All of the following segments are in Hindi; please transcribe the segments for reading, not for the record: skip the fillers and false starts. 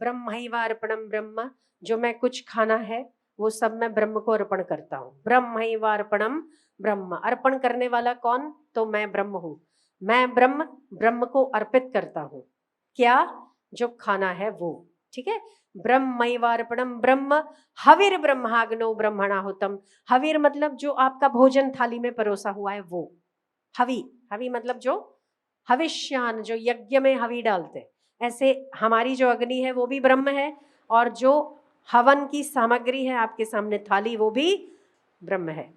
ब्रह्मैवार्पणम ब्रह्म, जो मैं कुछ खाना है वो सब मैं ब्रह्म को अर्पण करता हूँ। ब्रह्मैवार्पणम ब्रह्म, अर्पण करने वाला कौन? तो मैं ब्रह्म हूँ। मैं ब्रह्म, ब्रह्म को अर्पित करता हूँ। क्या? जो खाना है वो। ठीक है। ब्रह्मैवार्पणम ब्रह्म हविर ब्रह्माग्नो ब्रह्मणाहुतम। हविर मतलब जो आपका भोजन थाली में परोसा हुआ है वो हवि। हवि मतलब जो हविष्यान, जो यज्ञ में हवि डालते, ऐसे हमारी जो अग्नि है वो भी ब्रह्म है, और जो हवन की सामग्री है आपके सामने थाली वो भी ब्रह्म है।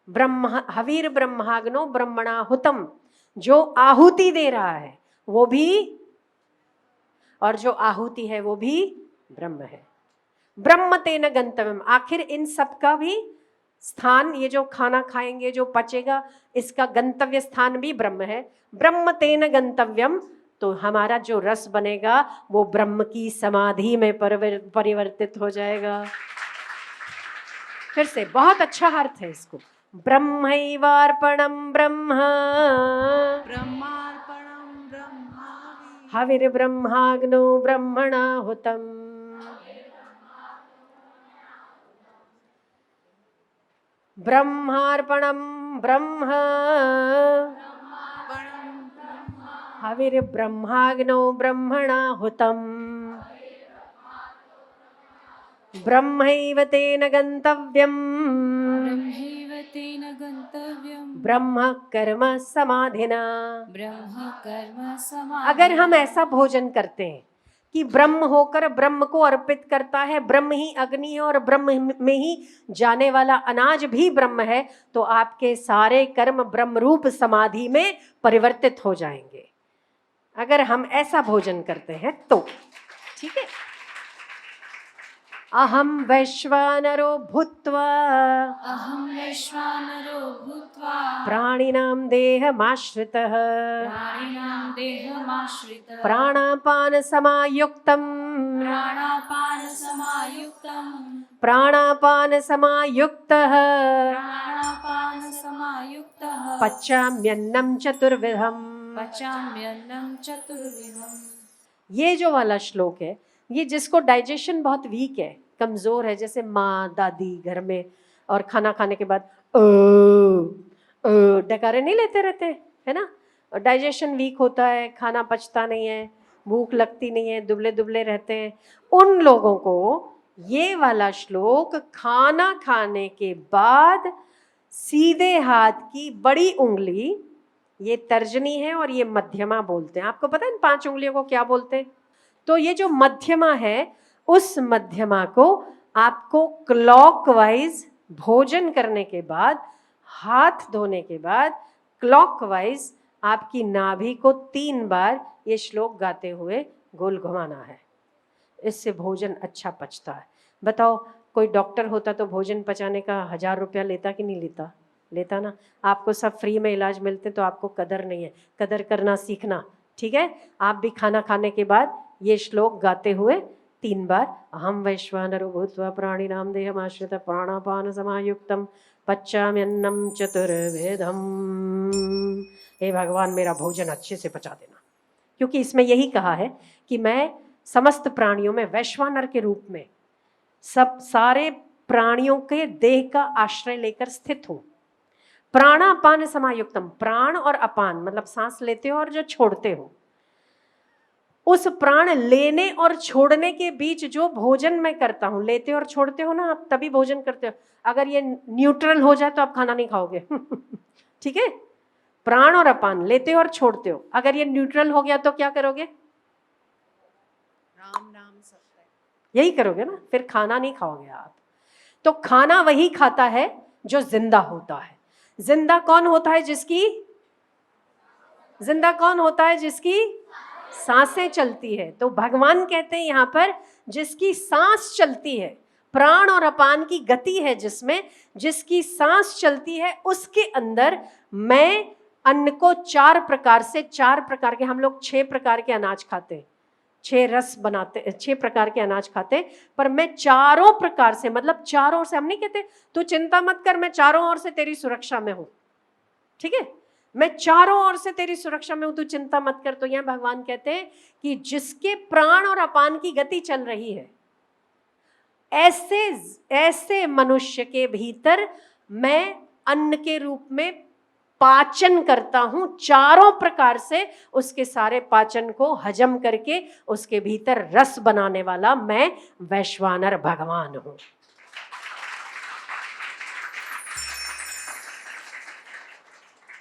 ब्रह्म हवीर ब्रह्माग्नो ब्रह्मणाहुतम, जो आहुति दे रहा है वो भी, और जो आहुति है वो भी ब्रह्म है। ब्रह्म तेन गंतव्यम, आखिर इन सब का भी स्थान, ये जो खाना खाएंगे जो पचेगा इसका गंतव्य स्थान भी ब्रह्म है। ब्रह्म तेन गंतव्यम, तो हमारा जो रस बनेगा वो ब्रह्म की समाधि में परिवर्तित हो जाएगा। फिर से बहुत अच्छा अर्थ है इसको। ब्रह्मैवार्पणम ब्रह्म ब्रह्मार्पणम ब्रह्मा हविर ब्रह्माग्नो ब्रह्मणाहुतम। ब्रह्मार्पणम ब्रह्म हविर ब्रह्माग्नो ब्रह्मणाहुतम। ब्रह्मैव तेन गंतव्यम ब्रह्मैव तेन गंतव्यम ब्रह्म कर्म समाधिना। ब्रह्म कर्म समाधिना। अगर हम ऐसा भोजन करते हैं कि ब्रह्म होकर ब्रह्म को अर्पित करता है, ब्रह्म ही अग्नि है और ब्रह्म में ही जाने वाला अनाज भी ब्रह्म है, तो आपके सारे कर्म ब्रह्म रूप समाधि में परिवर्तित हो जाएंगे अगर हम ऐसा भोजन करते हैं तो। ठीक है। अहम वैश्वानरो भूत्वा अहं वैश्वानरो भूत्वा प्राणिनां देहमाश्रितः प्राणिनां देहमाश्रितः प्राणापान समायुक्तम् प्राणापान समायुक्तम् प्राणापान समायुक्तः प्राणापान समायुक्तः पचाम्यन्नं चतुर्विधम्। पचाम्यन्नं चतुर्विधम्। ये जो वाला श्लोक है, ये जिसको डाइजेशन बहुत वीक है, कमजोर है, जैसे माँ दादी घर में, और खाना खाने के बाद डकारे नहीं लेते रहते है ना, डाइजेशन वीक होता है, खाना पचता नहीं है, भूख लगती नहीं है, दुबले दुबले रहते हैं, उन लोगों को ये वाला श्लोक खाना खाने के बाद सीधे हाथ की बड़ी उंगली, ये तर्जनी है और ये मध्यमा बोलते हैं। आपको पता है इन 5 उंगलियों को क्या बोलते हैं? तो ये जो मध्यमा है, उस मध्यमा को आपको क्लॉकवाइज भोजन करने के बाद, हाथ धोने के बाद क्लॉकवाइज आपकी नाभि को 3 बार ये श्लोक गाते हुए गोल घुमाना है। इससे भोजन अच्छा पचता है। बताओ, कोई डॉक्टर होता तो भोजन पचाने का 1000 रुपया लेता कि नहीं लेता? लेता ना। आपको सब फ्री में इलाज मिलते तो आपको कदर नहीं है। कदर करना सीखना। ठीक है। आप भी खाना खाने के बाद ये श्लोक गाते हुए 3 बार, अहम वैश्वानरो भूत्वा प्राणिनां देहमाश्रितः प्राणापान समायुक्तम पचाम्यन्नं चतुर्विधम्। हे भगवान, मेरा भोजन अच्छे से पचा देना, क्योंकि इसमें यही कहा है कि मैं समस्त प्राणियों में वैश्वानर के रूप में सब सारे प्राणियों के देह का आश्रय लेकर स्थित हूं। प्राणापान समायुक्तम, प्राण और अपान मतलब सांस लेते हो और जो छोड़ते हो, उस प्राण लेने और छोड़ने के बीच जो भोजन मैं करता हूं, लेते और छोड़ते हो ना आप, तभी भोजन करते हो। अगर ये न्यूट्रल हो जाए तो आप खाना नहीं खाओगे। ठीक है। प्राण और अपान लेते हो और छोड़ते हो, अगर ये न्यूट्रल हो गया तो क्या करोगे? राम नाम सत्य, यही करोगे ना, फिर खाना नहीं खाओगे आप। तो खाना वही खाता है जो जिंदा होता है। जिंदा कौन होता है? जिंदा कौन होता है? जिसकी सांसें चलती है। तो भगवान कहते हैं यहाँ पर, जिसकी सांस चलती है, प्राण और अपान की गति है जिसमें, जिसकी सांस चलती है, उसके अंदर मैं अन्न को 4 प्रकार से, 4 प्रकार के, हम लोग 6 प्रकार के अनाज खाते हैं, 6 रस बनाते, 6 प्रकार के अनाज खाते, पर मैं चारों प्रकार से, मतलब चारों ओर से, हम नहीं कहते तू चिंता मत कर मैं चारों ओर से तेरी सुरक्षा में हूं। ठीक है। मैं चारों ओर से तेरी सुरक्षा में हूं, तू चिंता मत कर। तो यह भगवान कहते हैं कि जिसके प्राण और अपान की गति चल रही है, ऐसे ऐसे मनुष्य के भीतर मैं अन्न के रूप में पाचन करता हूं, चारों प्रकार से उसके सारे पाचन को हजम करके उसके भीतर रस बनाने वाला मैं वैश्वानर भगवान हूं।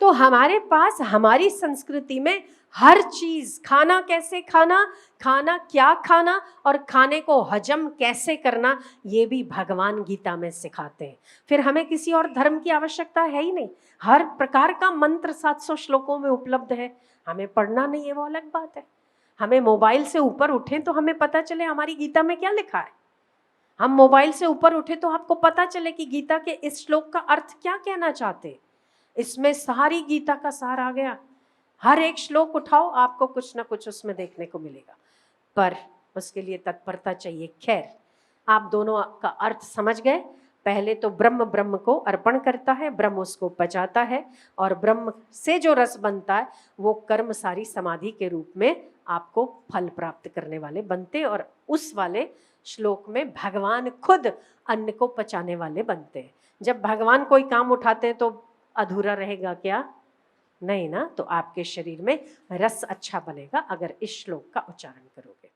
तो हमारे पास हमारी संस्कृति में हर चीज, खाना कैसे खाना, खाना क्या खाना और खाने को हजम कैसे करना, ये भी भगवान गीता में सिखाते हैं। फिर हमें किसी और धर्म की आवश्यकता है ही नहीं। हर प्रकार का मंत्र 700 श्लोकों में उपलब्ध है। हमें पढ़ना नहीं है वो अलग बात है। हमें मोबाइल से ऊपर उठें तो हमें पता चले हमारी गीता में क्या लिखा है। हम मोबाइल से ऊपर उठे तो आपको पता चले कि गीता के इस श्लोक का अर्थ क्या कहना चाहते हैं। इसमें सारी गीता का सार आ गया। हर एक श्लोक उठाओ, आपको कुछ ना कुछ उसमें देखने को मिलेगा, पर उसके लिए तत्परता चाहिए। खैर, आप दोनों का अर्थ समझ गए। पहले तो ब्रह्म ब्रह्म को अर्पण करता है, ब्रह्म उसको पचाता है, और ब्रह्म से जो रस बनता है वो कर्म सारी समाधि के रूप में आपको फल प्राप्त करने वाले बनते हैं। और उस वाले श्लोक में भगवान खुद अन्न को पचाने वाले बनते हैं। जब भगवान कोई काम उठाते हैं तो अधूरा रहेगा क्या? नहीं ना। तो आपके शरीर में रस अच्छा बनेगा अगर इस श्लोक का उच्चारण करोगे।